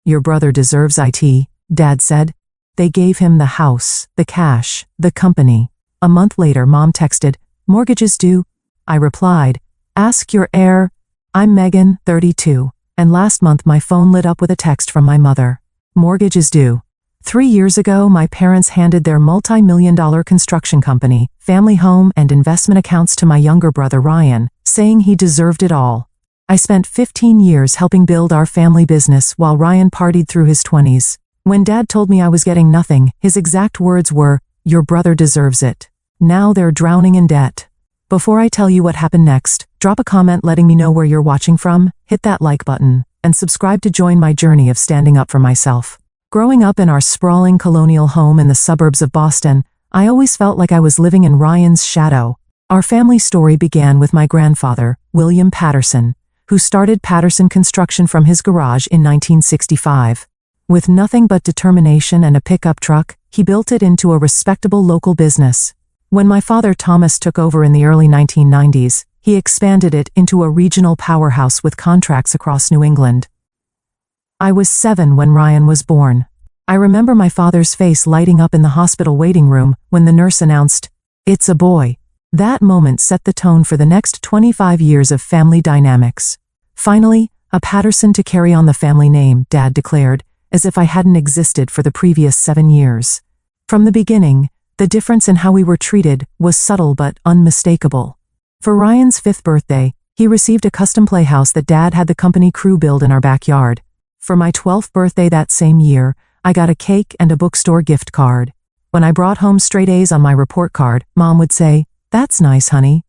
Your brother deserves it, Dad said. They gave him the house, the cash, the company. A month later, Mom texted, "Mortgage is due." I replied, "Ask your heir." I'm Megan, 32, and last month my phone lit up with a text from my mother. Mortgage is due. 3 years ago, my parents handed their multi-million-dollar construction company, family home, and investment accounts to my younger brother Ryan, saying he deserved it all. I spent 15 years helping build our family business while Ryan partied through his 20s. When Dad told me I was getting nothing, his exact words were, "Your brother deserves it." Now they're drowning in debt. Before I tell you what happened next, drop a comment letting me know where you're watching from, hit that like button, and subscribe to join my journey of standing up for myself. Growing up in our sprawling colonial home in the suburbs of Boston, I always felt like I was living in Ryan's shadow. Our family story began with my grandfather, William Patterson, who started Patterson Construction from his garage in 1965. With nothing but determination and a pickup truck, he built it into a respectable local business. When my father Thomas took over in the early 1990s, he expanded it into a regional powerhouse with contracts across New England. I was 7 when Ryan was born. I remember my father's face lighting up in the hospital waiting room when the nurse announced, "It's a boy." That moment set the tone for the next 25 years of family dynamics. Finally, a Patterson to carry on the family name, Dad declared, as if I hadn't existed for the previous 7 years. From the beginning, the difference in how we were treated was subtle but unmistakable. For Ryan's 5th birthday, he received a custom playhouse that Dad had the company crew build in our backyard. For my 12th birthday that same year, I got a cake and a bookstore gift card. When I brought home straight A's on my report card, Mom would say, "That's nice, honey,"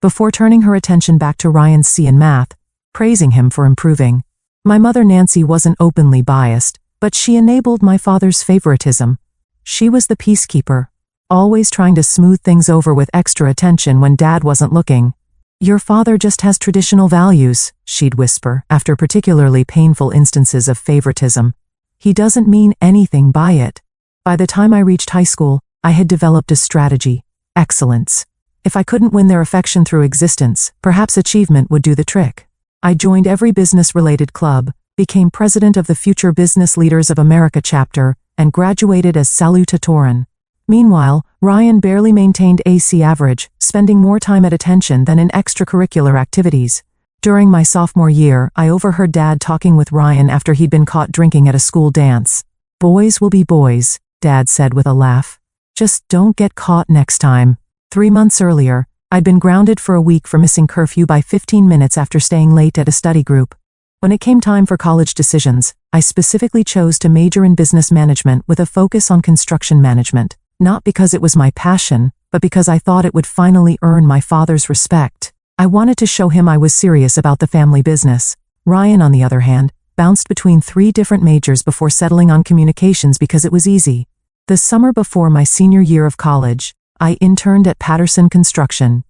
before turning her attention back to Ryan's C in math, praising him for improving. My mother Nancy wasn't openly biased, but she enabled my father's favoritism. She was the peacekeeper, always trying to smooth things over with extra attention when Dad wasn't looking. "Your father just has traditional values," she'd whisper after particularly painful instances of favoritism. "He doesn't mean anything by it." By the time I reached high school, I had developed a strategy: excellence. If I couldn't win their affection through existence, perhaps achievement would do the trick. I joined every business-related club, became president of the Future Business Leaders of America chapter, and graduated as salutatorian. Meanwhile, Ryan barely maintained AC average, spending more time at attention than in extracurricular activities. During my sophomore year, I overheard Dad talking with Ryan after he'd been caught drinking at a school dance. "Boys will be boys," Dad said with a laugh. "Just don't get caught next time." 3 months earlier, I'd been grounded for a week for missing curfew by 15 minutes after staying late at a study group. When it came time for college decisions, I specifically chose to major in business management with a focus on construction management, not because it was my passion, but because I thought it would finally earn my father's respect. I wanted to show him I was serious about the family business. Ryan, on the other hand, bounced between 3 different majors before settling on communications because it was easy. The summer before my senior year of college, I interned at Patterson Construction.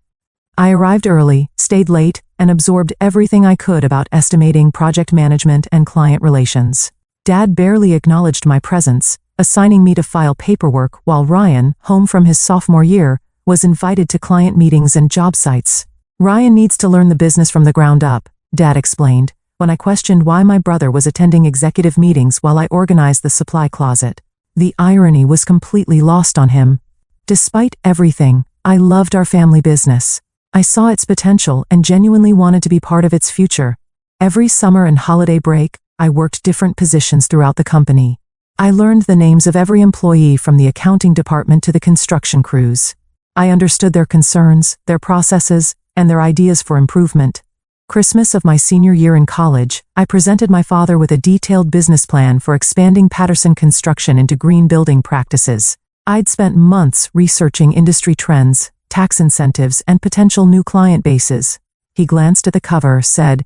I arrived early, stayed late, and absorbed everything I could about estimating, project management, and client relations. Dad barely acknowledged my presence, assigning me to file paperwork while Ryan, home from his sophomore year, was invited to client meetings and job sites. "Ryan needs to learn the business from the ground up," Dad explained, when I questioned why my brother was attending executive meetings while I organized the supply closet. The irony was completely lost on him. Despite everything, I loved our family business. I saw its potential and genuinely wanted to be part of its future. Every summer and holiday break, I worked different positions throughout the company. I learned the names of every employee from the accounting department to the construction crews. I understood their concerns, their processes, and their ideas for improvement. Christmas of my senior year in college, I presented my father with a detailed business plan for expanding Patterson Construction into green building practices. I'd spent months researching industry trends, tax incentives, and potential new client bases. He glanced at the cover, said,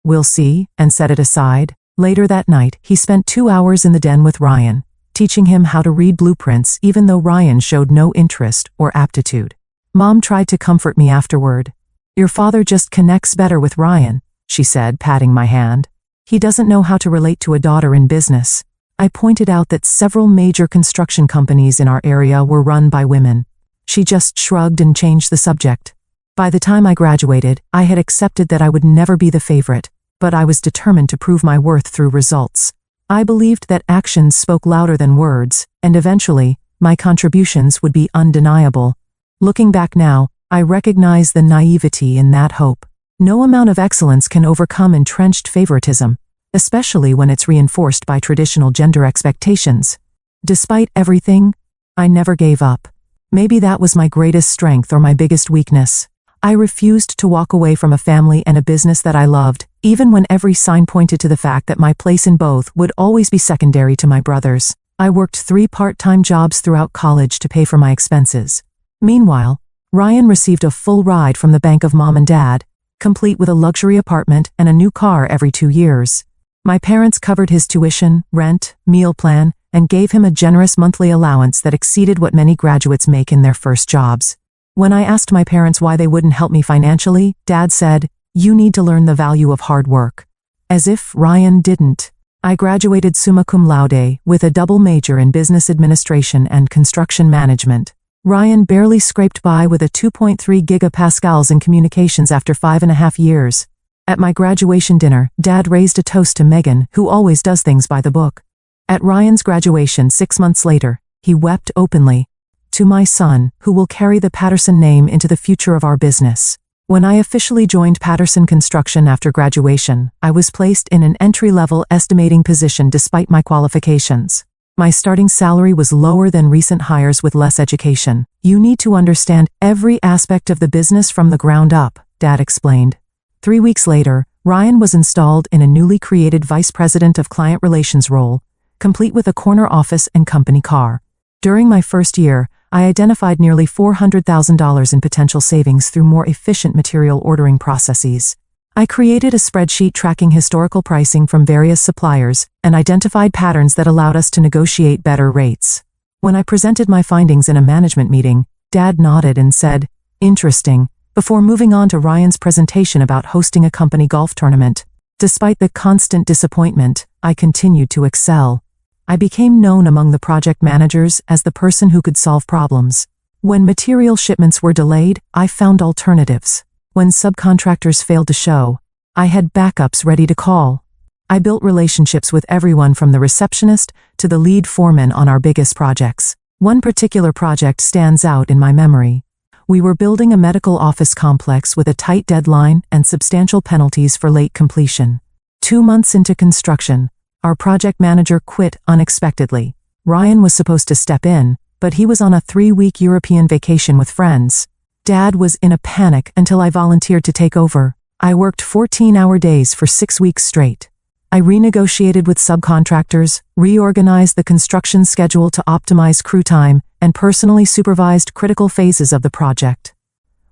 "We'll see," and set it aside. Later that night, he spent 2 hours in the den with Ryan, teaching him how to read blueprints even though Ryan showed no interest or aptitude. Mom tried to comfort me afterward. "Your father just connects better with Ryan," she said, patting my hand. "He doesn't know how to relate to a daughter in business." I pointed out that several major construction companies in our area were run by women. She just shrugged and changed the subject. By the time I graduated, I had accepted that I would never be the favorite, but I was determined to prove my worth through results. I believed that actions spoke louder than words, and eventually, my contributions would be undeniable. Looking back now, I recognize the naivety in that hope. No amount of excellence can overcome entrenched favoritism, especially when it's reinforced by traditional gender expectations. Despite everything, I never gave up. Maybe that was my greatest strength or my biggest weakness. I refused to walk away from a family and a business that I loved, even when every sign pointed to the fact that my place in both would always be secondary to my brother's. I worked 3 part-time jobs throughout college to pay for my expenses. Meanwhile, Ryan received a full ride from the bank of mom and dad, complete with a luxury apartment and a new car every 2 years. My parents covered his tuition, rent, meal plan, and gave him a generous monthly allowance that exceeded what many graduates make in their first jobs. When I asked my parents why they wouldn't help me financially, Dad said, "You need to learn the value of hard work." As if Ryan didn't. I graduated summa cum laude with a double major in business administration and construction management. Ryan barely scraped by with a 2.3 gigapascals in communications after 5.5 years. At my graduation dinner, Dad raised a toast to Megan, who always does things by the book. At Ryan's graduation 6 months later, he wept openly. "To my son, who will carry the Patterson name into the future of our business." When I officially joined Patterson Construction after graduation, I was placed in an entry-level estimating position despite my qualifications. My starting salary was lower than recent hires with less education. "You need to understand every aspect of the business from the ground up," Dad explained. 3 weeks later, Ryan was installed in a newly created Vice President of Client Relations role, complete with a corner office and company car. During my first year, I identified nearly $400,000 in potential savings through more efficient material ordering processes. I created a spreadsheet tracking historical pricing from various suppliers and identified patterns that allowed us to negotiate better rates. When I presented my findings in a management meeting, Dad nodded and said, "Interesting," before moving on to Ryan's presentation about hosting a company golf tournament. Despite the constant disappointment, I continued to excel. I became known among the project managers as the person who could solve problems. When material shipments were delayed, I found alternatives. When subcontractors failed to show, I had backups ready to call. I built relationships with everyone from the receptionist to the lead foreman on our biggest projects. One particular project stands out in my memory. We were building a medical office complex with a tight deadline and substantial penalties for late completion. 2 months into construction, our project manager quit unexpectedly. Ryan was supposed to step in, but he was on a 3-week European vacation with friends. Dad was in a panic until I volunteered to take over. I worked 14-hour days for 6 weeks straight. I renegotiated with subcontractors, reorganized the construction schedule to optimize crew time, and personally supervised critical phases of the project.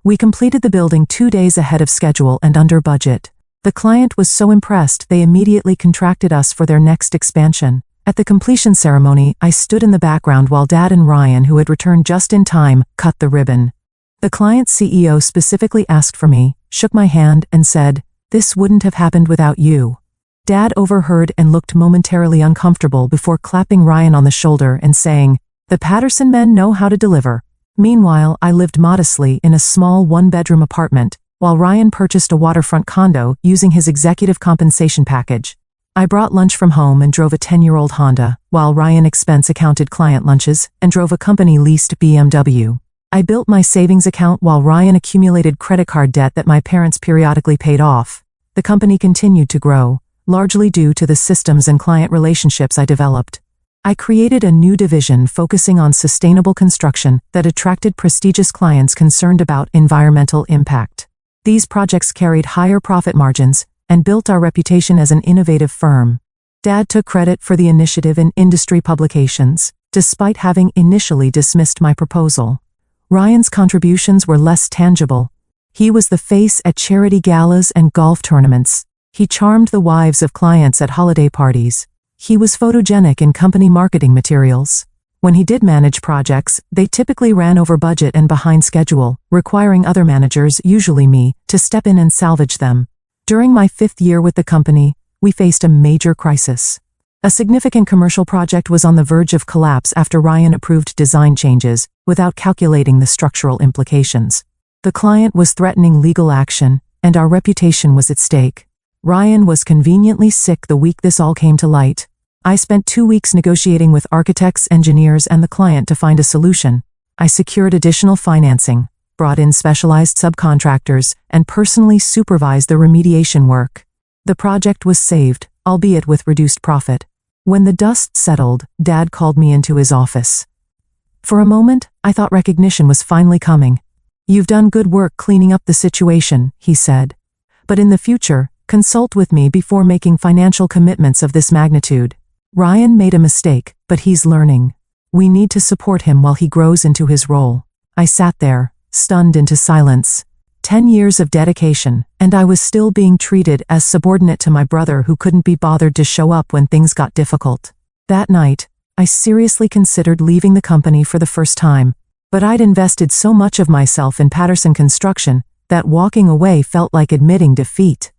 We completed the building 2 days ahead of schedule and under budget. The client was so impressed they immediately contracted us for their next expansion. At the completion ceremony, I stood in the background while Dad and Ryan, who had returned just in time, cut the ribbon. The client's CEO specifically asked for me, shook my hand, and said, "This wouldn't have happened without you." Dad overheard and looked momentarily uncomfortable before clapping Ryan on the shoulder and saying, "The Patterson men know how to deliver." Meanwhile, I lived modestly in a small 1-bedroom apartment, while Ryan purchased a waterfront condo using his executive compensation package. I brought lunch from home and drove a 10-year-old Honda, while Ryan expense accounted client lunches and drove a company-leased BMW. I built my savings account while Ryan accumulated credit card debt that my parents periodically paid off. The company continued to grow, largely due to the systems and client relationships I developed. I created a new division focusing on sustainable construction that attracted prestigious clients concerned about environmental impact. These projects carried higher profit margins and built our reputation as an innovative firm. Dad took credit for the initiative in industry publications, despite having initially dismissed my proposal. Ryan's contributions were less tangible. He was the face at charity galas and golf tournaments. He charmed the wives of clients at holiday parties. He was photogenic in company marketing materials. When he did manage projects, they typically ran over budget and behind schedule, requiring other managers, usually me, to step in and salvage them. During my 5th year with the company, we faced a major crisis. A significant commercial project was on the verge of collapse after Ryan approved design changes without calculating the structural implications. The client was threatening legal action, and our reputation was at stake. Ryan was conveniently sick the week this all came to light. I spent 2 weeks negotiating with architects, engineers, and the client to find a solution. I secured additional financing, brought in specialized subcontractors, and personally supervised the remediation work. The project was saved, albeit with reduced profit. When the dust settled, Dad called me into his office. For a moment, I thought recognition was finally coming. "You've done good work cleaning up the situation," he said. "But in the future, consult with me before making financial commitments of this magnitude. Ryan made a mistake, but he's learning. We need to support him while he grows into his role." I sat there, stunned into silence. 10 years of dedication, and I was still being treated as subordinate to my brother who couldn't be bothered to show up when things got difficult. That night, I seriously considered leaving the company for the first time, but I'd invested so much of myself in Patterson Construction that walking away felt like admitting defeat.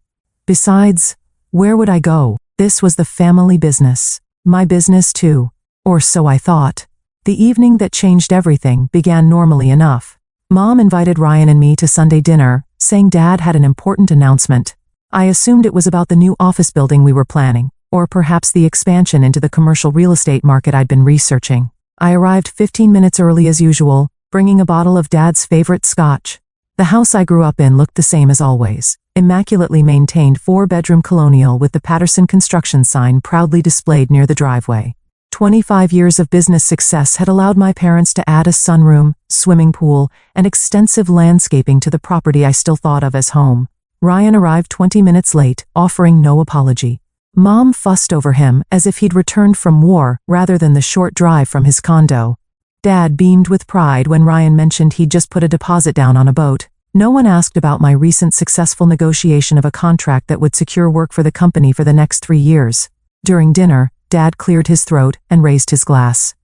Besides, where would I go? This was the family business. My business too. Or so I thought. The evening that changed everything began normally enough. Mom invited Ryan and me to Sunday dinner, saying Dad had an important announcement. I assumed it was about the new office building we were planning, or perhaps the expansion into the commercial real estate market I'd been researching. I arrived 15 minutes early as usual, bringing a bottle of Dad's favorite scotch. The house I grew up in looked the same as always, immaculately maintained 4-bedroom colonial with the Patterson Construction sign proudly displayed near the driveway. 25 years of business success had allowed my parents to add a sunroom, swimming pool, and extensive landscaping to the property I still thought of as home. Ryan arrived 20 minutes late, offering no apology. Mom fussed over him as if he'd returned from war rather than the short drive from his condo. Dad beamed with pride when Ryan mentioned he'd just put a deposit down on a boat. No one asked about my recent successful negotiation of a contract that would secure work for the company for the next 3 years. During dinner, Dad cleared his throat and raised his glass.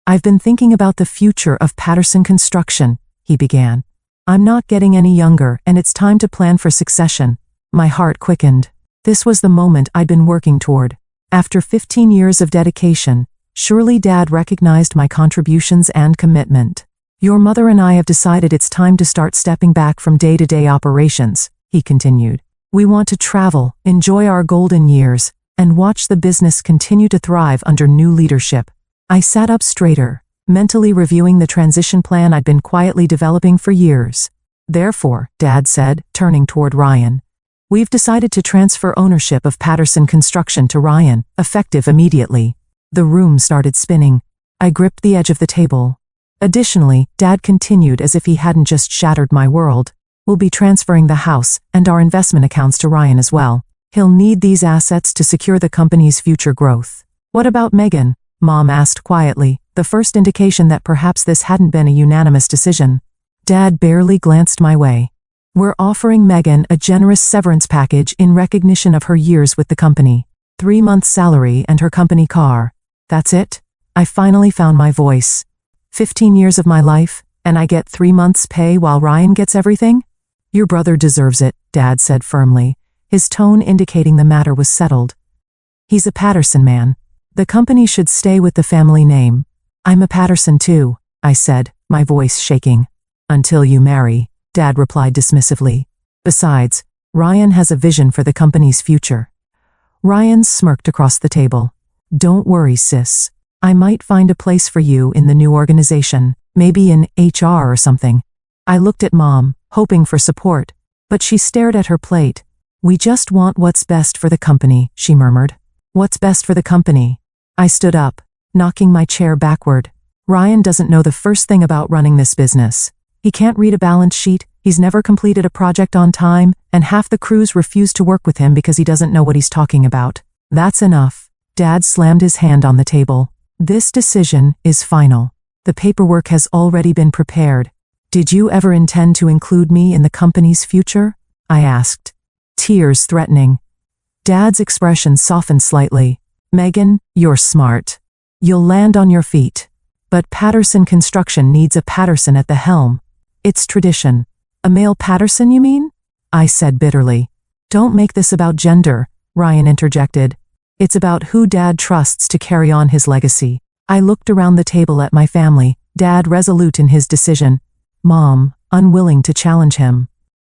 "I've been thinking about the future of Patterson Construction," he began. "I'm not getting any younger, and it's time to plan for succession." My heart quickened. This was the moment I'd been working toward. After 15 years of dedication, surely Dad recognized my contributions and commitment. "Your mother and I have decided it's time to start stepping back from day-to-day operations," he continued. "We want to travel, enjoy our golden years, and watch the business continue to thrive under new leadership." I sat up straighter, mentally reviewing the transition plan I'd been quietly developing for years. "Therefore," Dad said, turning toward Ryan, "we've decided to transfer ownership of Patterson Construction to Ryan, effective immediately." The room started spinning. I gripped the edge of the table. Additionally, Dad continued as if he hadn't just shattered my world. "We'll be transferring the house and our investment accounts to Ryan as well. He'll need these assets to secure the company's future growth." "What about Megan?" Mom asked quietly, the first indication that perhaps this hadn't been a unanimous decision. Dad barely glanced my way. "We're offering Megan a generous severance package in recognition of her years with the company. 3 months' salary and her company car. That's it." I finally found my voice. 15 years of my life, and I get 3 months' pay while Ryan gets everything? "Your brother deserves it," Dad said firmly, his tone indicating the matter was settled. "He's a Patterson man. The company should stay with the family name." "I'm a Patterson too," I said, my voice shaking. "Until you marry," Dad replied dismissively. "Besides, Ryan has a vision for the company's future." Ryan smirked across the table. "Don't worry, sis. I might find a place for you in the new organization, maybe in HR or something." I looked at Mom, hoping for support, but she stared at her plate. "We just want what's best for the company," she murmured. "What's best for the company?" I stood up, knocking my chair backward. "Ryan doesn't know the first thing about running this business. He can't read a balance sheet, he's never completed a project on time, and half the crews refuse to work with him because he doesn't know what he's talking about. That's enough." Dad slammed his hand on the table. "This decision is final. The paperwork has already been prepared. Did you ever intend to include me in the company's future?" I asked, tears threatening. Dad's expression softened slightly. "Megan, you're smart. You'll land on your feet. But Patterson Construction needs a Patterson at the helm. It's tradition." "A male Patterson, you mean?" I said bitterly. "Don't make this about gender," Ryan interjected. "It's about who Dad trusts to carry on his legacy." I looked around the table at my family, Dad resolute in his decision, Mom unwilling to challenge him,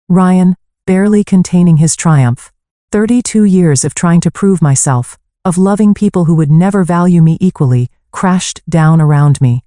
Ryan barely containing his triumph. 32 years of trying to prove myself, of loving people who would never value me equally, crashed down around me.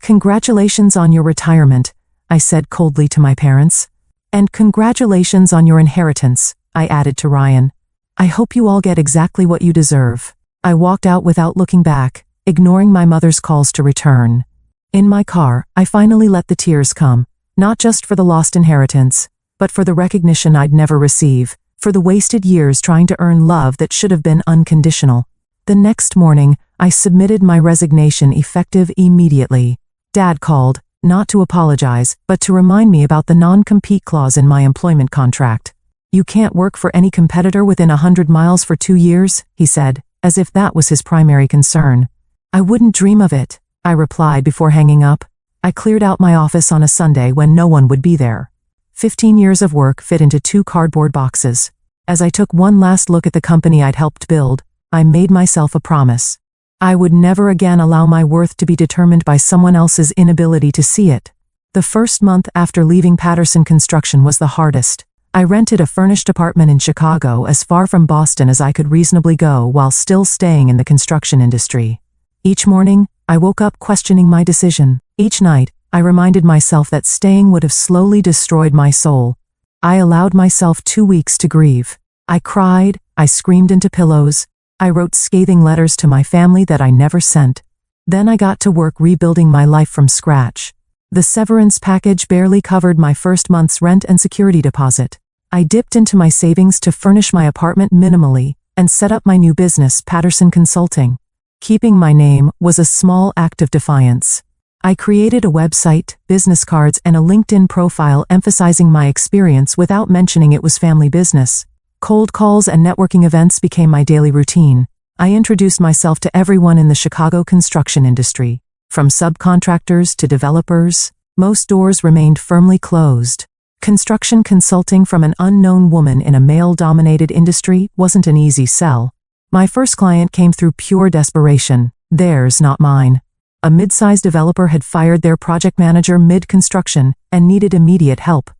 "Congratulations on your retirement," I said coldly to my parents. "And congratulations on your inheritance," I added to Ryan. "I hope you all get exactly what you deserve." I walked out without looking back, ignoring my mother's calls to return. In my car, I finally let the tears come, not just for the lost inheritance, but for the recognition I'd never receive, for the wasted years trying to earn love that should have been unconditional. The next morning, I submitted my resignation effective immediately. Dad called, not to apologize, but to remind me about the non-compete clause in my employment contract. "You can't work for any competitor within 100 miles for 2 years, he said, as if that was his primary concern. "I wouldn't dream of it," I replied before hanging up. I cleared out my office on a Sunday when no one would be there. 15 years of work fit into 2 cardboard boxes. As I took one last look at the company I'd helped build, I made myself a promise. I would never again allow my worth to be determined by someone else's inability to see it. The first month after leaving Patterson Construction was the hardest. I rented a furnished apartment in Chicago as far from Boston as I could reasonably go while still staying in the construction industry. Each morning, I woke up questioning my decision. Each night, I reminded myself that staying would have slowly destroyed my soul. I allowed myself 2 weeks to grieve. I cried, I screamed into pillows, I wrote scathing letters to my family that I never sent. Then I got to work rebuilding my life from scratch. The severance package barely covered my first month's rent and security deposit. I dipped into my savings to furnish my apartment minimally and set up my new business, Patterson Consulting. Keeping my name was a small act of defiance. I created a website, business cards, and a LinkedIn profile emphasizing my experience without mentioning it was family business. Cold calls and networking events became my daily routine. I introduced myself to everyone in the Chicago construction industry. From subcontractors to developers, most doors remained firmly closed. Construction consulting from an unknown woman in a male-dominated industry wasn't an easy sell. My first client came through pure desperation, theirs, not mine. A mid-sized developer had fired their project manager mid-construction and needed immediate help.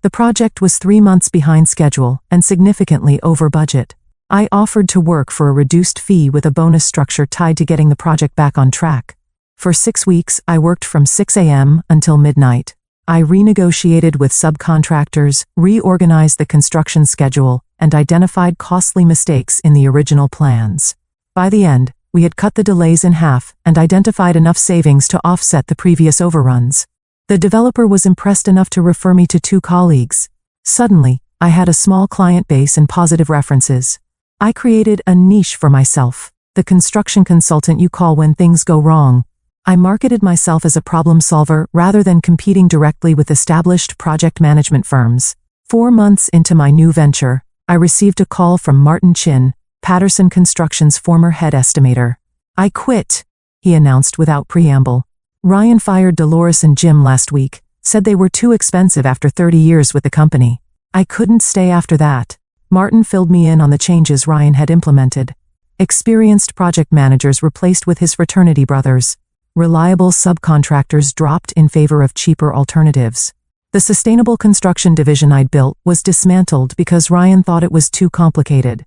The project was 3 months behind schedule and significantly over budget. I offered to work for a reduced fee with a bonus structure tied to getting the project back on track. For 6 weeks, I worked from 6 a.m. until midnight. I renegotiated with subcontractors, reorganized the construction schedule, and identified costly mistakes in the original plans. By the end, we had cut the delays in half and identified enough savings to offset the previous overruns. The developer was impressed enough to refer me to 2 colleagues. Suddenly, I had a small client base and positive references. I created a niche for myself, the construction consultant you call when things go wrong. I marketed myself as a problem solver rather than competing directly with established project management firms. 4 months into my new venture, I received a call from Martin Chin, Patterson Construction's former head estimator. "I quit," he announced without preamble. "Ryan fired Dolores and Jim last week, said they were too expensive after 30 years with the company. I couldn't stay after that." Martin filled me in on the changes Ryan had implemented. Experienced project managers replaced with his fraternity brothers. Reliable subcontractors dropped in favor of cheaper alternatives. The sustainable construction division I'd built was dismantled because Ryan thought it was too complicated.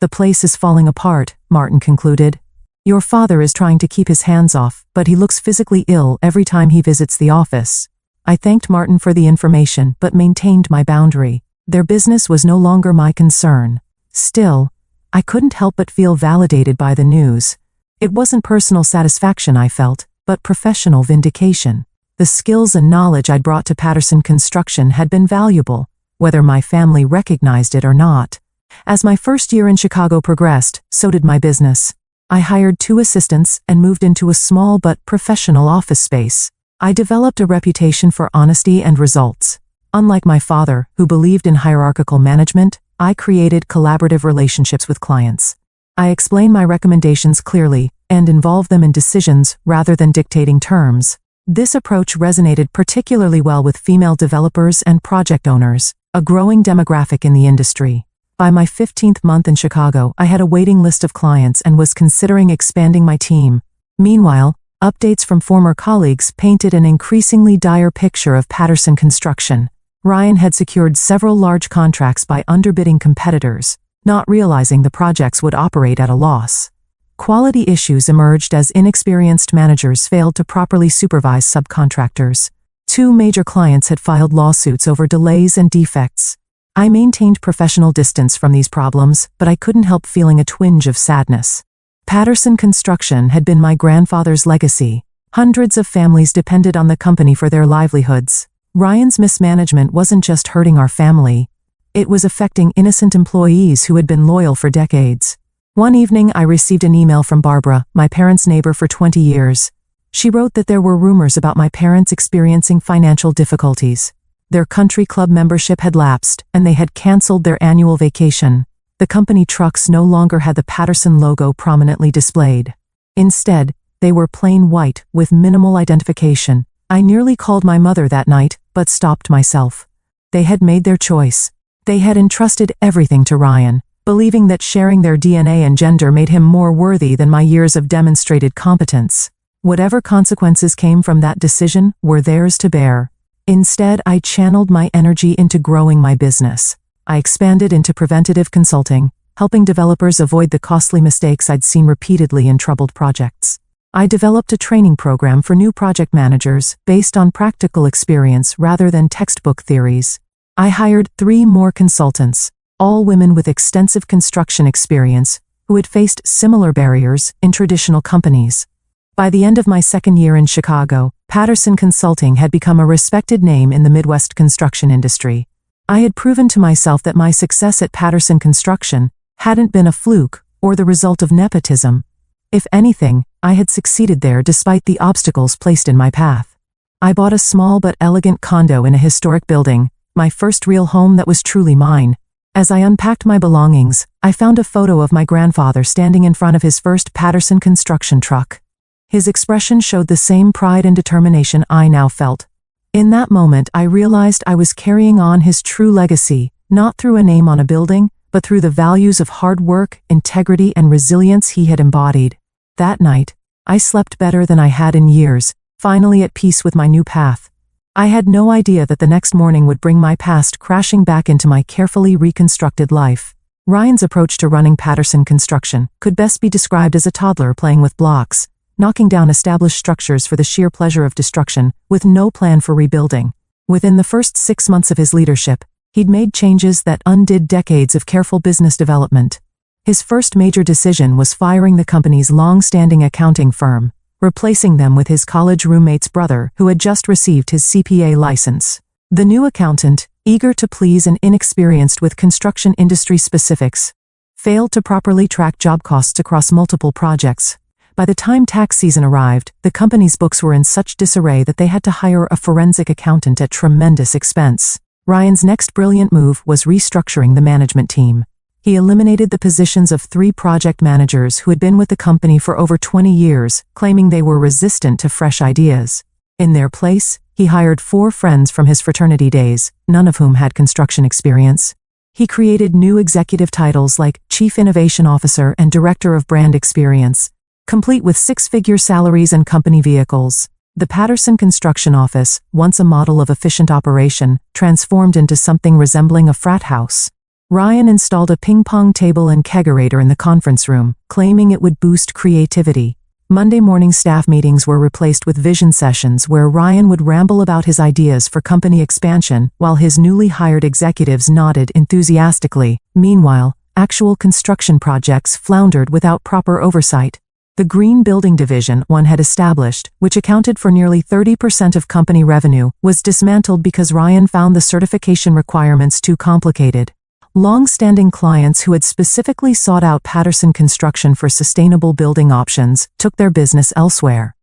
"The place is falling apart," Martin concluded. "Your father is trying to keep his hands off, but he looks physically ill every time he visits the office." I thanked Martin for the information but maintained my boundary. Their business was no longer my concern. Still, I couldn't help but feel validated by the news. It wasn't personal satisfaction I felt, but professional vindication. The skills and knowledge I'd brought to Patterson Construction had been valuable, whether my family recognized it or not. As my first year in Chicago progressed, so did my business. I hired 2 assistants and moved into a small but professional office space. I developed a reputation for honesty and results. Unlike my father, who believed in hierarchical management, I created collaborative relationships with clients. I explained my recommendations clearly and involved them in decisions rather than dictating terms. This approach resonated particularly well with female developers and project owners, a growing demographic in the industry. By my 15th month in Chicago, I had a waiting list of clients and was considering expanding my team. Meanwhile, updates from former colleagues painted an increasingly dire picture of Patterson Construction. Ryan had secured several large contracts by underbidding competitors, not realizing the projects would operate at a loss. Quality issues emerged as inexperienced managers failed to properly supervise subcontractors. 2 major clients had filed lawsuits over delays and defects. I maintained professional distance from these problems, but I couldn't help feeling a twinge of sadness. Patterson Construction had been my grandfather's legacy. Hundreds of families depended on the company for their livelihoods. Ryan's mismanagement wasn't just hurting our family. It was affecting innocent employees who had been loyal for decades. One evening I received an email from Barbara, my parents' neighbor for 20 years. She wrote that there were rumors about my parents experiencing financial difficulties. Their country club membership had lapsed, and they had canceled their annual vacation. The company trucks no longer had the Patterson logo prominently displayed. Instead, they were plain white, with minimal identification. I nearly called my mother that night, but stopped myself. They had made their choice. They had entrusted everything to Ryan, believing that sharing their DNA and gender made him more worthy than my years of demonstrated competence. Whatever consequences came from that decision were theirs to bear. Instead, I channeled my energy into growing my business. I expanded into preventative consulting, helping developers avoid the costly mistakes I'd seen repeatedly in troubled projects. I developed a training program for new project managers based on practical experience rather than textbook theories. I hired 3 more consultants, all women with extensive construction experience, who had faced similar barriers in traditional companies. By the end of my 2nd year in Chicago, Patterson Consulting had become a respected name in the Midwest construction industry. I had proven to myself that my success at Patterson Construction hadn't been a fluke or the result of nepotism. If anything, I had succeeded there despite the obstacles placed in my path. I bought a small but elegant condo in a historic building, my first real home that was truly mine. As I unpacked my belongings, I found a photo of my grandfather standing in front of his first Patterson Construction truck. His expression showed the same pride and determination I now felt. In that moment, I realized I was carrying on his true legacy, not through a name on a building, but through the values of hard work, integrity, and resilience he had embodied. That night, I slept better than I had in years, finally at peace with my new path. I had no idea that the next morning would bring my past crashing back into my carefully reconstructed life. Ryan's approach to running Patterson Construction could best be described as a toddler playing with blocks, knocking down established structures for the sheer pleasure of destruction, with no plan for rebuilding. Within the first 6 months of his leadership, he'd made changes that undid decades of careful business development. His first major decision was firing the company's long-standing accounting firm, replacing them with his college roommate's brother who had just received his CPA license. The new accountant, eager to please and inexperienced with construction industry specifics, failed to properly track job costs across multiple projects. By the time tax season arrived, the company's books were in such disarray that they had to hire a forensic accountant at tremendous expense. Ryan's next brilliant move was restructuring the management team. He eliminated the positions of 3 project managers who had been with the company for over 20 years, claiming they were resistant to fresh ideas. In their place, he hired 4 friends from his fraternity days, none of whom had construction experience. He created new executive titles like Chief Innovation Officer and Director of Brand Experience, complete with 6-figure salaries and company vehicles. The Patterson Construction office, once a model of efficient operation, transformed into something resembling a frat house. Ryan installed a ping-pong table and kegerator in the conference room, claiming it would boost creativity. Monday morning staff meetings were replaced with vision sessions where Ryan would ramble about his ideas for company expansion while his newly hired executives nodded enthusiastically. Meanwhile, actual construction projects floundered without proper oversight. The Green Building Division one had established, which accounted for nearly 30% of company revenue, was dismantled because Ryan found the certification requirements too complicated. Long-standing clients who had specifically sought out Patterson Construction for sustainable building options took their business elsewhere.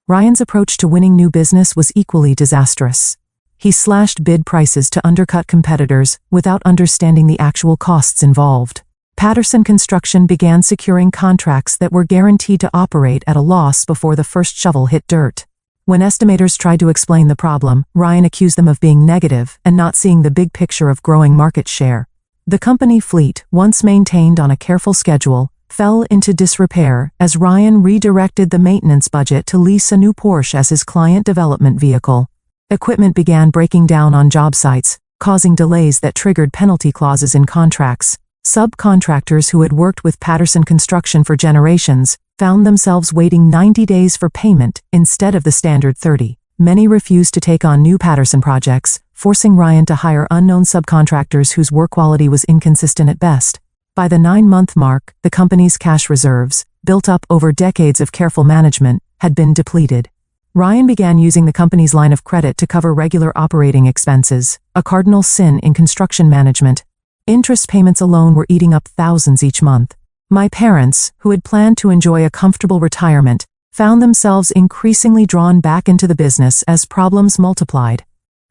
Ryan's approach to winning new business was equally disastrous. He slashed bid prices to undercut competitors without understanding the actual costs involved. Patterson Construction began securing contracts that were guaranteed to operate at a loss before the first shovel hit dirt. When estimators tried to explain the problem, Ryan accused them of being negative and not seeing the big picture of growing market share. The company fleet, once maintained on a careful schedule, fell into disrepair as Ryan redirected the maintenance budget to lease a new Porsche as his client development vehicle. Equipment began breaking down on job sites, causing delays that triggered penalty clauses in contracts. Subcontractors who had worked with Patterson Construction for generations found themselves waiting 90 days for payment instead of the standard 30. Many refused to take on new Patterson projects, forcing Ryan to hire unknown subcontractors whose work quality was inconsistent at best. By the 9-month mark, the company's cash reserves, built up over decades of careful management, had been depleted. Ryan began using the company's line of credit to cover regular operating expenses, a cardinal sin in construction management. Interest payments alone were eating up thousands each month. My parents, who had planned to enjoy a comfortable retirement, found themselves increasingly drawn back into the business as problems multiplied.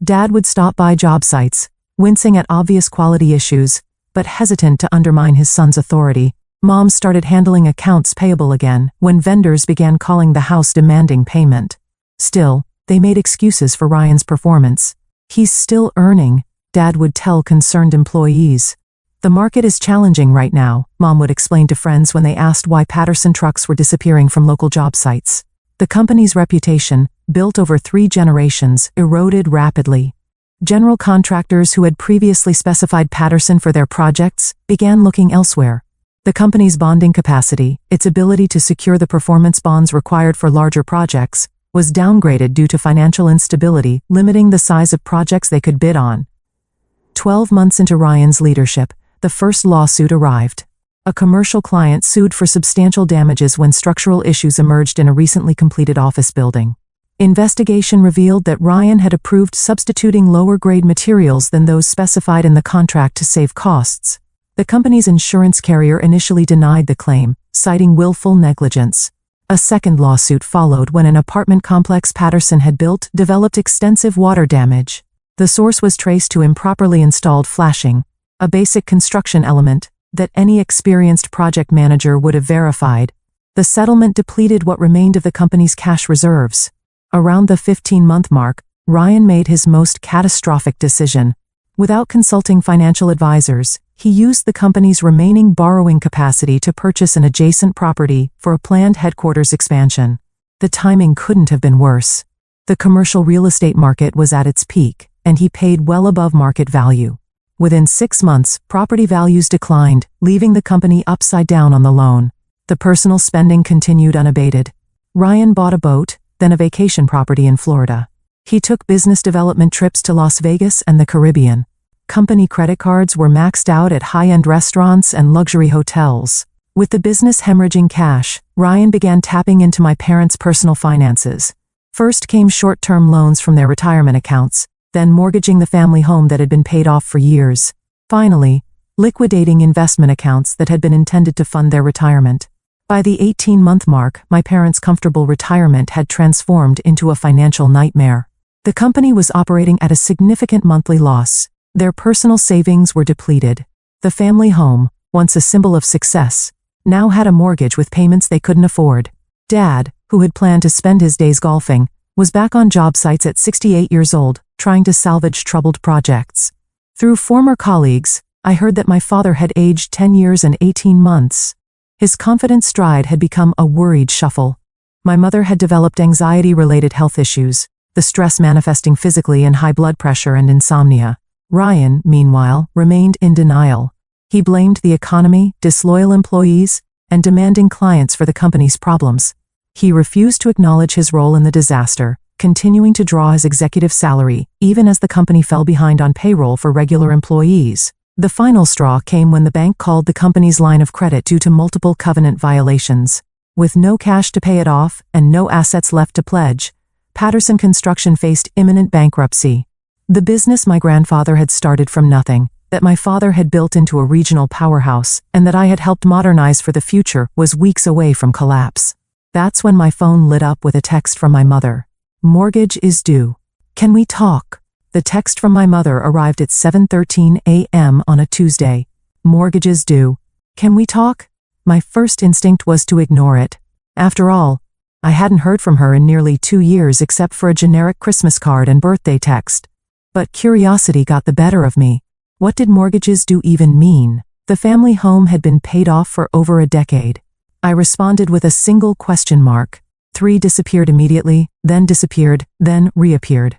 Dad would stop by job sites, wincing at obvious quality issues, but hesitant to undermine his son's authority. Mom started handling accounts payable again when vendors began calling the house demanding payment. Still, they made excuses for Ryan's performance. "He's still earning," Dad would tell concerned employees. "The market is challenging right now," Mom would explain to friends when they asked why Patterson trucks were disappearing from local job sites. The company's reputation, built over 3 generations, eroded rapidly. General contractors who had previously specified Patterson for their projects began looking elsewhere. The company's bonding capacity, its ability to secure the performance bonds required for larger projects, was downgraded due to financial instability, limiting the size of projects they could bid on. 12 months into Ryan's leadership, the first lawsuit arrived. A commercial client sued for substantial damages when structural issues emerged in a recently completed office building. Investigation revealed that Ryan had approved substituting lower-grade materials than those specified in the contract to save costs. The company's insurance carrier initially denied the claim, citing willful negligence. A second lawsuit followed when an apartment complex Patterson had built developed extensive water damage. The source was traced to improperly installed flashing, a basic construction element that any experienced project manager would have verified. The settlement depleted what remained of the company's cash reserves. Around the 15-month mark, Ryan made his most catastrophic decision. Without consulting financial advisors, he used the company's remaining borrowing capacity to purchase an adjacent property for a planned headquarters expansion. The timing couldn't have been worse. The commercial real estate market was at its peak, and he paid well above market value. Within 6 months, property values declined, leaving the company upside down on the loan. The personal spending continued unabated. Ryan bought a boat, then a vacation property in Florida. He took business development trips to Las Vegas and the Caribbean. Company credit cards were maxed out at high-end restaurants and luxury hotels. With the business hemorrhaging cash, Ryan began tapping into my parents' personal finances. First came short-term loans from their retirement accounts, then mortgaging the family home that had been paid off for years. Finally, liquidating investment accounts that had been intended to fund their retirement. By the 18-month mark, my parents' comfortable retirement had transformed into a financial nightmare. The company was operating at a significant monthly loss. Their personal savings were depleted. The family home, once a symbol of success, now had a mortgage with payments they couldn't afford. Dad, who had planned to spend his days golfing, was back on job sites at 68 years old, trying to salvage troubled projects. Through former colleagues, I heard that my father had aged 10 years and 18 months. His confident stride had become a worried shuffle. My mother had developed anxiety-related health issues, the stress manifesting physically in high blood pressure and insomnia. Ryan, meanwhile, remained in denial. He blamed the economy, disloyal employees, and demanding clients for the company's problems. He refused to acknowledge his role in the disaster, continuing to draw his executive salary, even as the company fell behind on payroll for regular employees. The final straw came when the bank called the company's line of credit due to multiple covenant violations. With no cash to pay it off and no assets left to pledge, Patterson Construction faced imminent bankruptcy. The business my grandfather had started from nothing, that my father had built into a regional powerhouse, and that I had helped modernize for the future, was weeks away from collapse. That's when my phone lit up with a text from my mother. "Mortgage is due. Can we talk?" The text from my mother arrived at 7:13 a.m. on a Tuesday. "Mortgage is due. Can we talk?" My first instinct was to ignore it. After all, I hadn't heard from her in nearly 2 years except for a generic Christmas card and birthday text. But curiosity got the better of me. What did mortgages due even mean? The family home had been paid off for over a decade. I responded with a single question mark. 3 disappeared immediately, then disappeared, then reappeared.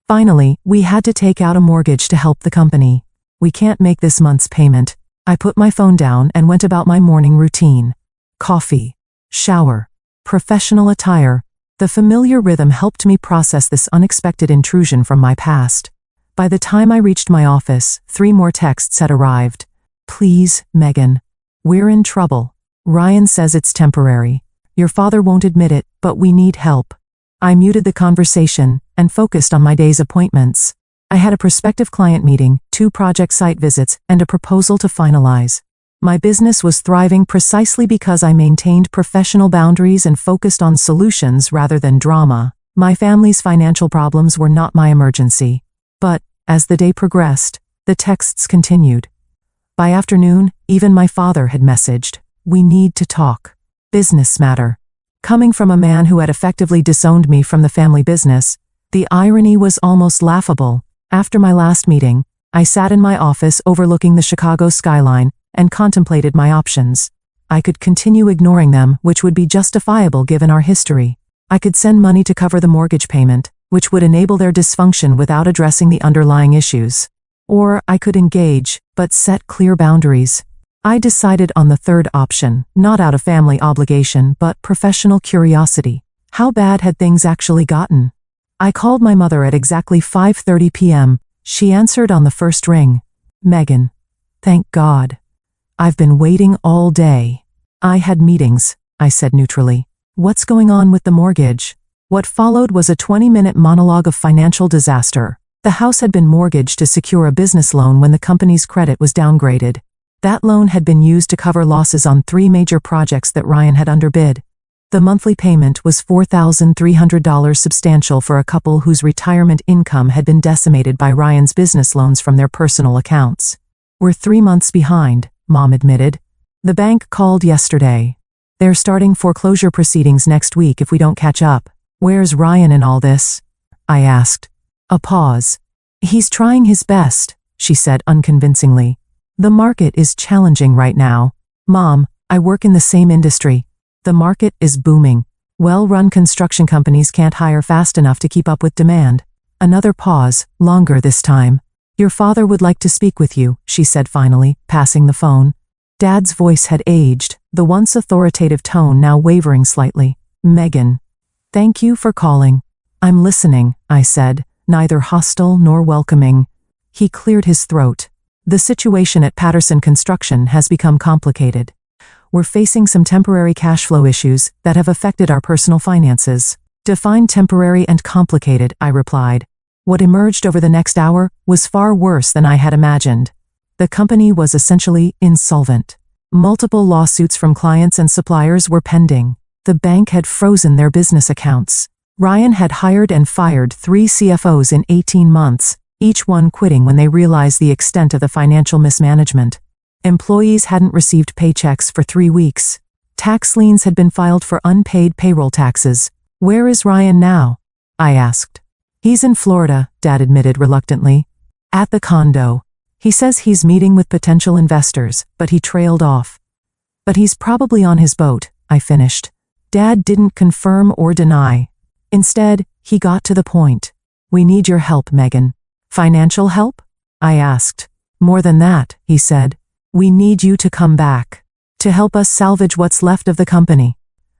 Finally, we had to take out a mortgage to help the company. "We can't make this month's payment. I put my phone down and went about my morning routine. Coffee, shower, professional attire. The familiar rhythm helped me process this unexpected intrusion from my past. By the time I reached my office, 3 more texts had arrived. Please, Megan. We're in trouble. Ryan says it's temporary. Your father won't admit it, but we need help. I muted the conversation and focused on my day's appointments. I had a prospective client meeting, 2 project site visits, and a proposal to finalize. My business was thriving precisely because I maintained professional boundaries and focused on solutions rather than drama. My family's financial problems were not my emergency. But, as the day progressed, the texts continued. By afternoon, even my father had messaged, "We need to talk. Business matter." Coming from a man who had effectively disowned me from the family business, the irony was almost laughable. After my last meeting, I sat in my office overlooking the Chicago skyline and contemplated my options. I could continue ignoring them, which would be justifiable given our history. I could send money to cover the mortgage payment, which would enable their dysfunction without addressing the underlying issues. Or I could engage, but set clear boundaries. I decided on the third option, not out of family obligation but professional curiosity. How bad had things actually gotten? I called my mother at exactly 5:30 p.m. She answered on the first ring. "Megan. Thank God. I've been waiting all day." "I had meetings," I said neutrally. "What's going on with the mortgage?" What followed was a 20-minute monologue of financial disaster. The house had been mortgaged to secure a business loan when the company's credit was downgraded. That loan had been used to cover losses on 3 major projects that Ryan had underbid. The monthly payment was $4,300, substantial for a couple whose retirement income had been decimated by Ryan's business loans from their personal accounts. "We're 3 months behind," Mom admitted. "The bank called yesterday. They're starting foreclosure proceedings next week if we don't catch up." "Where's Ryan in all this?" I asked. A pause. "He's trying his best," she said unconvincingly. "The market is challenging right now. Mom, I work in the same industry. The market is booming. Well-run construction companies can't hire fast enough to keep up with demand." Another pause, longer this time. "Your father would like to speak with you," she said finally, passing the phone. Dad's voice had aged, the once authoritative tone now wavering slightly. "Megan. Thank you for calling." "I'm listening," I said, neither hostile nor welcoming. He cleared his throat. "The situation at Patterson Construction has become complicated. We're facing some temporary cash flow issues that have affected our personal finances." "Define temporary and complicated," I replied. What emerged over the next hour was far worse than I had imagined. The company was essentially insolvent. Multiple lawsuits from clients and suppliers were pending. The bank had frozen their business accounts. Ryan had hired and fired 3 CFOs in 18 months, each one quitting when they realized the extent of the financial mismanagement. Employees hadn't received paychecks for 3 weeks. Tax liens had been filed for unpaid payroll taxes. "Where is Ryan now?" I asked. "He's in Florida," Dad admitted reluctantly. "At the condo. He says he's meeting with potential investors, but he trailed off." "But he's probably on his boat," I finished. Dad didn't confirm or deny. Instead, he got to the point. "We need your help, Megan." "Financial help?" I asked. "More than that," he said. "We need you to come back. To help us salvage what's left of the company."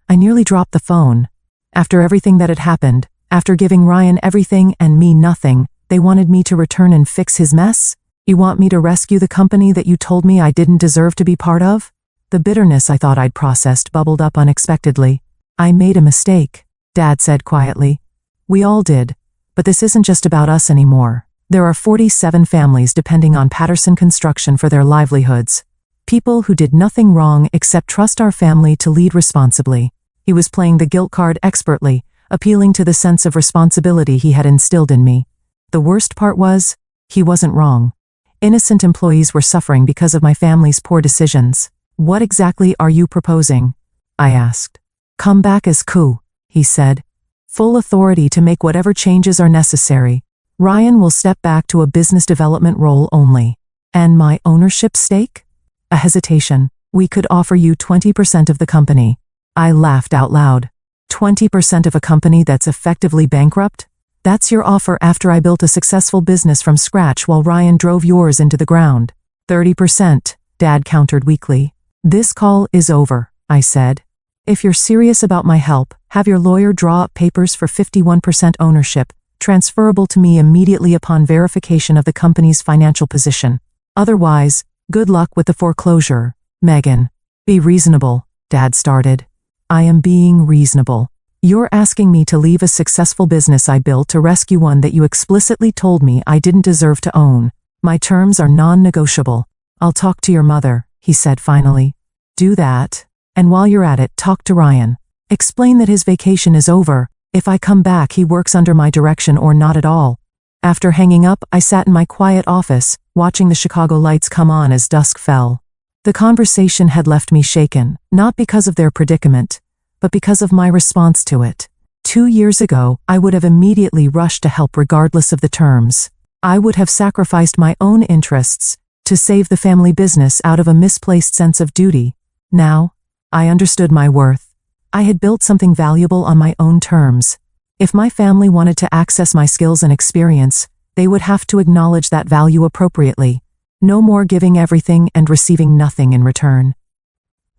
I nearly dropped the phone. After everything that had happened, after giving Ryan everything and me nothing, they wanted me to return and fix his mess? "You want me to rescue the company that you told me I didn't deserve to be part of?" The bitterness I thought I'd processed bubbled up unexpectedly. "I made a mistake," Dad said quietly. "We all did. But this isn't just about us anymore. There are 47 families depending on Patterson Construction for their livelihoods. People who did nothing wrong except trust our family to lead responsibly." He was playing the guilt card expertly, appealing to the sense of responsibility he had instilled in me. The worst part was, he wasn't wrong. Innocent employees were suffering because of my family's poor decisions. "What exactly are you proposing?" I asked. "Come back as coup," he said. "Full authority to make whatever changes are necessary. Ryan will step back to a business development role only." "And my ownership stake?" A hesitation. "We could offer you 20% of the company." I laughed out loud. 20% of a company that's effectively bankrupt? That's your offer after I built a successful business from scratch while Ryan drove yours into the ground. 30%. Dad countered weakly. This call is over, I said. If you're serious about my help, have your lawyer draw up papers for 51% ownership, transferable to me immediately upon verification of the company's financial position. Otherwise, good luck with the foreclosure. Megan. Be reasonable, Dad started. I am being reasonable. You're asking me to leave a successful business I built to rescue one that you explicitly told me I didn't deserve to own. My terms are non-negotiable. I'll talk to your mother, he said finally. Do that. And while you're at it, talk to Ryan. Explain that his vacation is over. If I come back, he works under my direction or not at all. After hanging up, I sat in my quiet office, watching the Chicago lights come on as dusk fell. The conversation had left me shaken, not because of their predicament, but because of my response to it. 2 years ago, I would have immediately rushed to help regardless of the terms. I would have sacrificed my own interests to save the family business out of a misplaced sense of duty. Now, I understood my worth. I had built something valuable on my own terms. If my family wanted to access my skills and experience, they would have to acknowledge that value appropriately. No more giving everything and receiving nothing in return.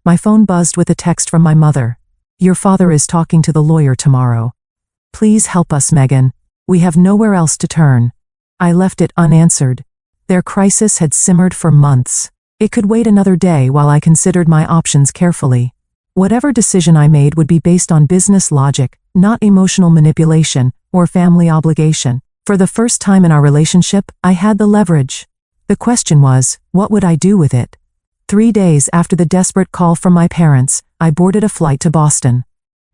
My phone buzzed with a text from my mother. Your father is talking to the lawyer tomorrow. Please help us, Megan. We have nowhere else to turn. I left it unanswered. Their crisis had simmered for months. It could wait another day while I considered my options carefully. Whatever decision I made would be based on business logic, not emotional manipulation or family obligation. For the first time in our relationship, I had the leverage. The question was, what would I do with it? 3 days after the desperate call from my parents, I boarded a flight to Boston.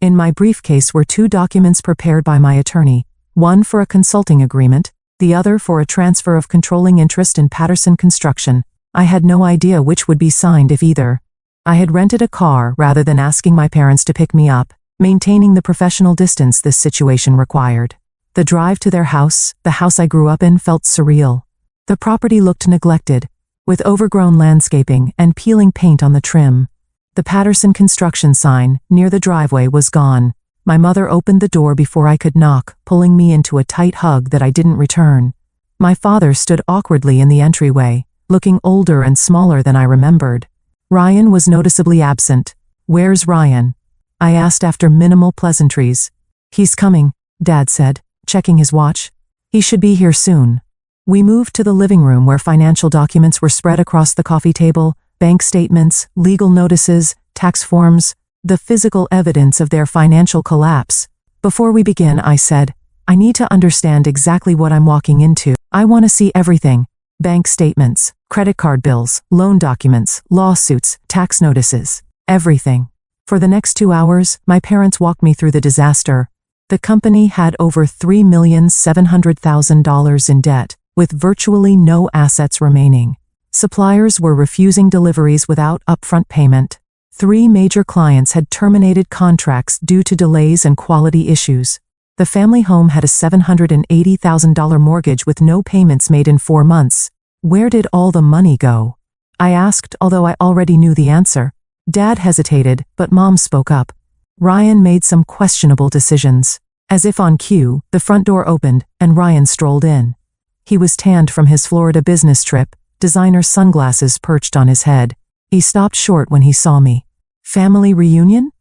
In my briefcase were 2 documents prepared by my attorney, one for a consulting agreement, the other for a transfer of controlling interest in Patterson Construction. I had no idea which would be signed if either. I had rented a car rather than asking my parents to pick me up, maintaining the professional distance this situation required. The drive to their house, the house I grew up in, felt surreal. The property looked neglected, with overgrown landscaping and peeling paint on the trim. The Patterson Construction sign, near the driveway, was gone. My mother opened the door before I could knock, pulling me into a tight hug that I didn't return. My father stood awkwardly in the entryway, looking older and smaller than I remembered. Ryan was noticeably absent. Where's Ryan? I asked after minimal pleasantries. He's coming, Dad said, checking his watch. He should be here soon. We moved to the living room where financial documents were spread across the coffee table, bank statements, legal notices, tax forms, the physical evidence of their financial collapse. Before we begin, I said, I need to understand exactly what I'm walking into. I want to see everything. Bank statements, credit card bills, loan documents, lawsuits, tax notices, everything. For the next 2 hours, my parents walked me through the disaster. The company had over $3,700,000 in debt, with virtually no assets remaining. Suppliers were refusing deliveries without upfront payment. 3 major clients had terminated contracts due to delays and quality issues. The family home had a $780,000 mortgage with no payments made in 4 months. Where did all the money go? I asked, although I already knew the answer. Dad hesitated, but Mom spoke up. Ryan made some questionable decisions. As if on cue, the front door opened, and Ryan strolled in. He was tanned from his Florida business trip, designer sunglasses perched on his head. He stopped short when he saw me. Family reunion?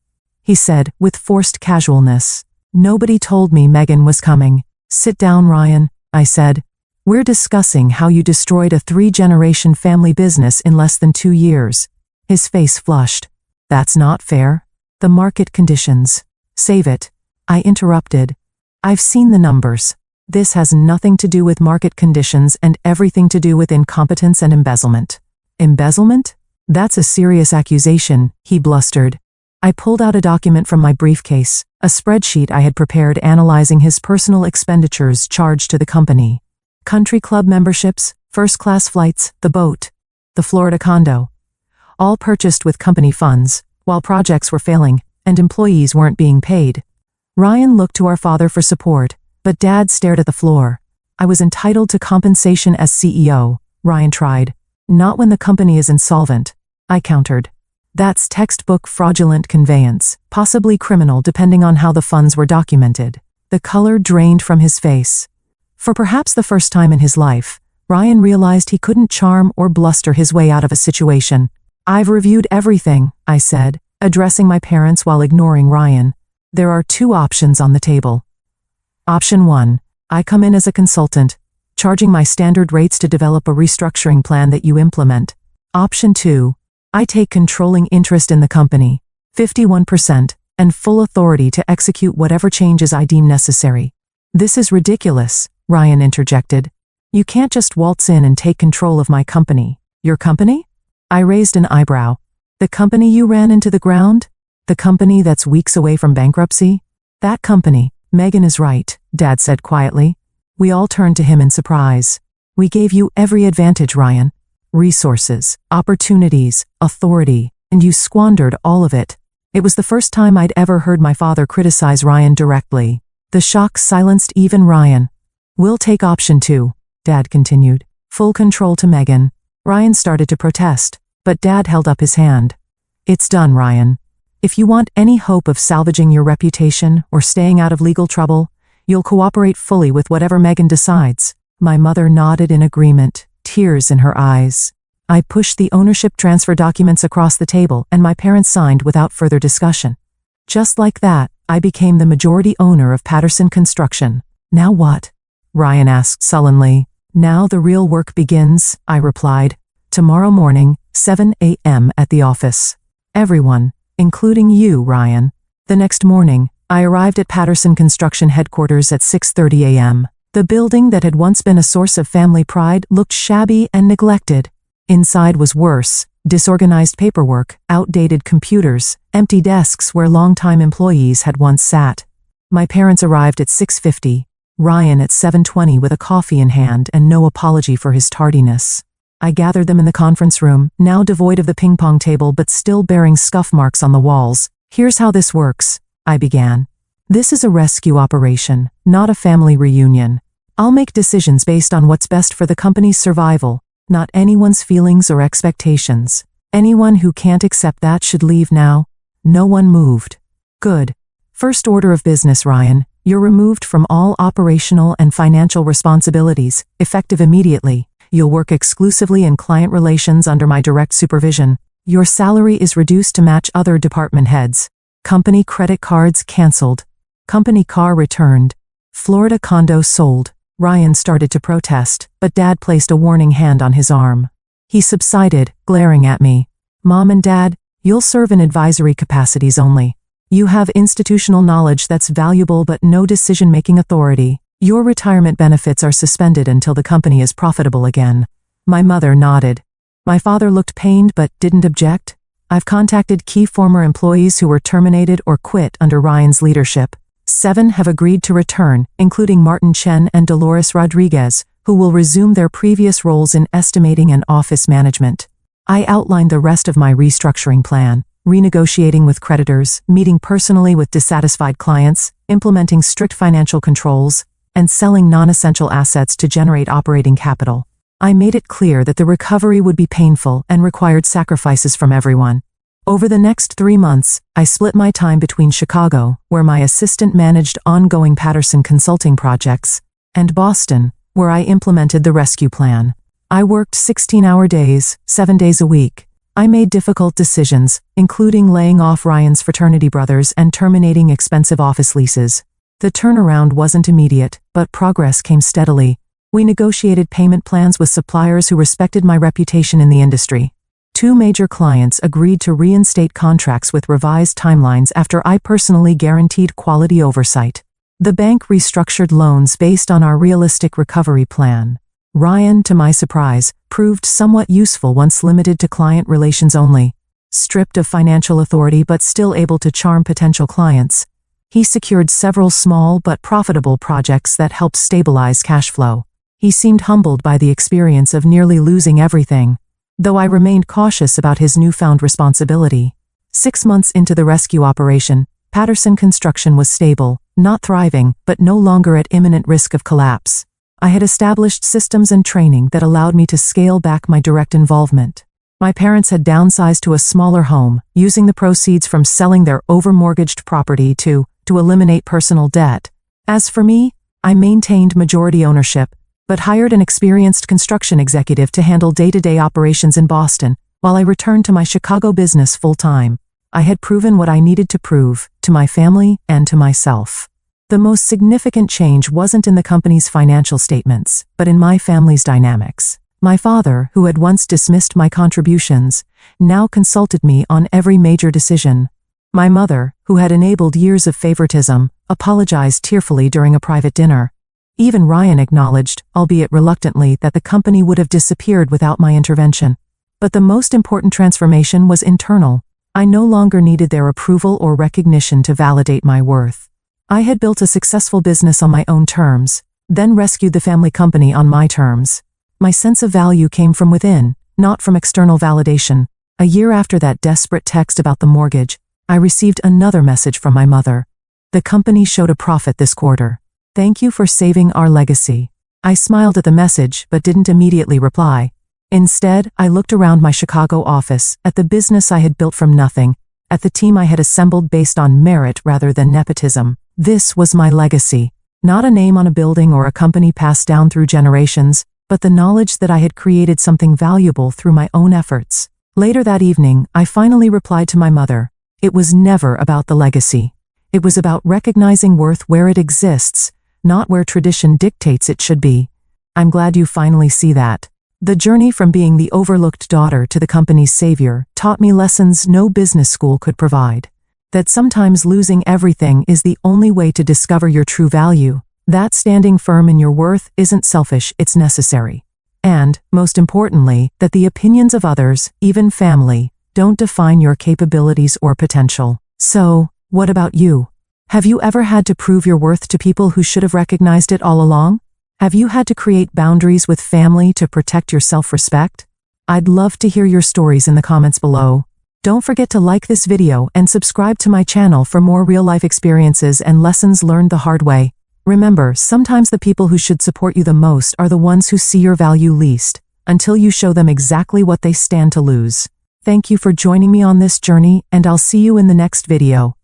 He said, with forced casualness. Nobody told me Megan was coming. Sit down, Ryan, I said. We're discussing how you destroyed a 3-generation family business in less than 2 years. His face flushed. That's not fair. The market conditions. Save it. I interrupted. I've seen the numbers. This has nothing to do with market conditions and everything to do with incompetence and embezzlement. Embezzlement? That's a serious accusation, he blustered. I pulled out a document from my briefcase, a spreadsheet I had prepared analyzing his personal expenditures charged to the company. Country club memberships, first-class flights, the boat, the Florida condo. All purchased with company funds, while projects were failing and employees weren't being paid. Ryan looked to our father for support, but Dad stared at the floor. I was entitled to compensation as CEO, Ryan tried. Not when the company is insolvent, I countered. That's textbook fraudulent conveyance, possibly criminal depending on how the funds were documented. The color drained from his face. For perhaps the first time in his life, Ryan realized he couldn't charm or bluster his way out of a situation. "I've reviewed everything," I said, addressing my parents while ignoring Ryan. "There are two options on the table. Option 1. I come in as a consultant, charging my standard rates to develop a restructuring plan that you implement. Option 2. I take controlling interest in the company, 51%, and full authority to execute whatever changes I deem necessary." "This is ridiculous," Ryan interjected. "You can't just waltz in and take control of my company." "Your company?" I raised an eyebrow. "The company you ran into the ground? The company that's weeks away from bankruptcy?" "That company." "Megan is right," Dad said quietly. We all turned to him in surprise. "We gave you every advantage, Ryan. Resources, opportunities, authority, and you squandered all of it." It was the first time I'd ever heard my father criticize Ryan directly. The shock silenced even Ryan. "We'll take option 2, Dad continued. "Full control to Megan." Ryan started to protest, but Dad held up his hand. "It's done, Ryan. If you want any hope of salvaging your reputation or staying out of legal trouble, you'll cooperate fully with whatever Megan decides." My mother nodded in agreement, tears in her eyes. I pushed the ownership transfer documents across the table and my parents signed without further discussion. Just like that, I became the majority owner of Patterson Construction. "Now what?" Ryan asked sullenly. "Now the real work begins," I replied. "Tomorrow morning, 7 a.m. at the office. Everyone, including you, Ryan." The next morning, I arrived at Patterson Construction headquarters at 6:30 a.m. The building that had once been a source of family pride looked shabby and neglected. Inside was worse: disorganized paperwork, outdated computers, empty desks where longtime employees had once sat. My parents arrived at 6:50, Ryan at 7:20 with a coffee in hand and no apology for his tardiness. I gathered them in the conference room, now devoid of the ping-pong table but still bearing scuff marks on the walls. "Here's how this works," I began. "This is a rescue operation, not a family reunion. I'll make decisions based on what's best for the company's survival, not anyone's feelings or expectations. Anyone who can't accept that should leave now." No one moved. "Good. First order of business, Ryan. You're removed from all operational and financial responsibilities, effective immediately. You'll work exclusively in client relations under my direct supervision. Your salary is reduced to match other department heads. Company credit cards canceled. Company car returned. Florida condo sold." Ryan started to protest, but Dad placed a warning hand on his arm. He subsided, glaring at me. "Mom and Dad, you'll serve in advisory capacities only. You have institutional knowledge that's valuable but no decision-making authority. Your retirement benefits are suspended until the company is profitable again." My mother nodded. My father looked pained but didn't object. "I've contacted key former employees who were terminated or quit under Ryan's leadership. 7 have agreed to return, including Martin Chen and Dolores Rodriguez, who will resume their previous roles in estimating and office management." I outlined the rest of my restructuring plan: renegotiating with creditors, meeting personally with dissatisfied clients, implementing strict financial controls, and selling non-essential assets to generate operating capital. I made it clear that the recovery would be painful and required sacrifices from everyone. Over the next 3 months, I split my time between Chicago, where my assistant managed ongoing Patterson consulting projects, and Boston, where I implemented the rescue plan. I worked 16-hour days, 7 days a week. I made difficult decisions, including laying off Ryan's fraternity brothers and terminating expensive office leases. The turnaround wasn't immediate, but progress came steadily. We negotiated payment plans with suppliers who respected my reputation in the industry. 2 major clients agreed to reinstate contracts with revised timelines after I personally guaranteed quality oversight. The bank restructured loans based on our realistic recovery plan. Ryan, to my surprise, proved somewhat useful once limited to client relations only. Stripped of financial authority but still able to charm potential clients, he secured several small but profitable projects that helped stabilize cash flow. He seemed humbled by the experience of nearly losing everything, though I remained cautious about his newfound responsibility. 6 months into the rescue operation, Patterson Construction was stable, not thriving, but no longer at imminent risk of collapse. I had established systems and training that allowed me to scale back my direct involvement. My parents had downsized to a smaller home, using the proceeds from selling their overmortgaged property to eliminate personal debt. As for me, I maintained majority ownership, but hired an experienced construction executive to handle day-to-day operations in Boston, while I returned to my Chicago business full-time. I had proven what I needed to prove, to my family and to myself. The most significant change wasn't in the company's financial statements, but in my family's dynamics. My father, who had once dismissed my contributions, now consulted me on every major decision. My mother, who had enabled years of favoritism, apologized tearfully during a private dinner. Even Ryan acknowledged, albeit reluctantly, that the company would have disappeared without my intervention. But the most important transformation was internal. I no longer needed their approval or recognition to validate my worth. I had built a successful business on my own terms, then rescued the family company on my terms. My sense of value came from within, not from external validation. A year after that desperate text about the mortgage, I received another message from my mother. The company showed a profit this quarter. Thank you for saving our legacy. I smiled at the message but didn't immediately reply. Instead, I looked around my Chicago office, at the business I had built from nothing, at the team I had assembled based on merit rather than nepotism. This was my legacy. Not a name on a building or a company passed down through generations, but the knowledge that I had created something valuable through my own efforts. Later that evening, I finally replied to my mother. It was never about the legacy. It was about recognizing worth where it exists, not where tradition dictates it should be. I'm glad you finally see that. The journey from being the overlooked daughter to the company's savior taught me lessons no business school could provide. That sometimes losing everything is the only way to discover your true value. That standing firm in your worth isn't selfish, it's necessary. And, most importantly, that the opinions of others, even family, don't define your capabilities or potential. So, what about you? Have you ever had to prove your worth to people who should have recognized it all along? Have you had to create boundaries with family to protect your self-respect? I'd love to hear your stories in the comments below. Don't forget to like this video and subscribe to my channel for more real-life experiences and lessons learned the hard way. Remember, sometimes the people who should support you the most are the ones who see your value least, until you show them exactly what they stand to lose. Thank you for joining me on this journey, and I'll see you in the next video.